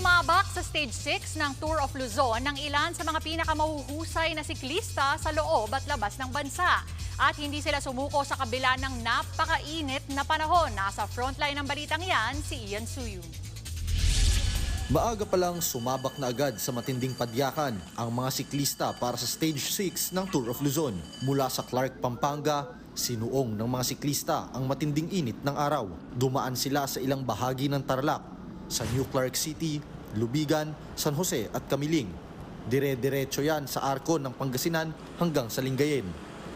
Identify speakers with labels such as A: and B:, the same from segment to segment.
A: Sumabak sa Stage 6 ng Tour of Luzon ng ilan sa mga pinakamahuhusay na siklista sa loob at labas ng bansa. At hindi sila sumuko sa kabila ng napakainit na panahon. Nasa frontline ng balitang yan, si Ian Suyu.
B: Maaga pa lang sumabak na agad sa matinding padyakan ang mga siklista para sa Stage 6 ng Tour of Luzon. Mula sa Clark, Pampanga, sinuong ng mga siklista ang matinding init ng araw. Dumaan sila sa ilang bahagi ng Tarlac, sa New Clark City, Lubigan, San Jose at Camiling. Dire-diretso yan sa arko ng Pangasinan hanggang sa Lingayen.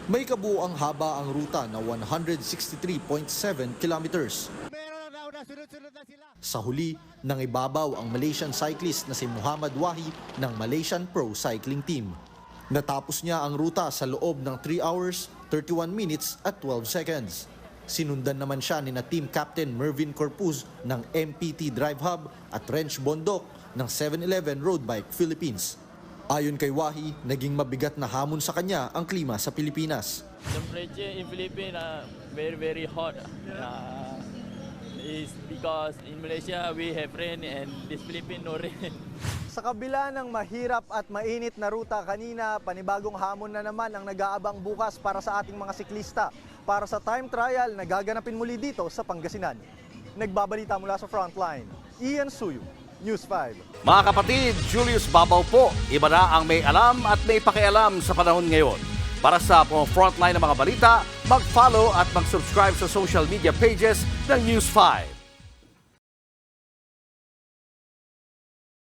B: May kabuuang haba ang ruta na 163.7 kilometers. Sa huli, nangibabaw ang Malaysian cyclist na si Muhammad Wahi ng Malaysian Pro Cycling Team. Natapos niya ang ruta sa loob ng 3 hours, 31 minutes at 12 seconds. Sinundan naman siya ni na Team Captain Mervin Corpuz ng MPT Drive Hub at Rench Bondok ng 7-Eleven Road Bike Philippines. Ayon kay Wahi, naging mabigat na hamon sa kanya ang klima sa Pilipinas.
C: Temperature in Philippines very hot. Is because in Malaysia we have rain and this Philippines no rain.
D: Sa kabila ng mahirap at mainit na ruta kanina, panibagong hamon na naman ang nag-aabang bukas para sa ating mga siklista para sa time trial na gaganapin muli dito sa Pangasinan. Nagbabalita mula sa frontline, Ian Suyu, News 5.
E: Mga kapatid, Julius Babaw po, iba na ang may alam at may pakialam sa panahon ngayon. Para sa frontline ng mga balita, mag-follow at mag-subscribe sa social media pages ng News 5.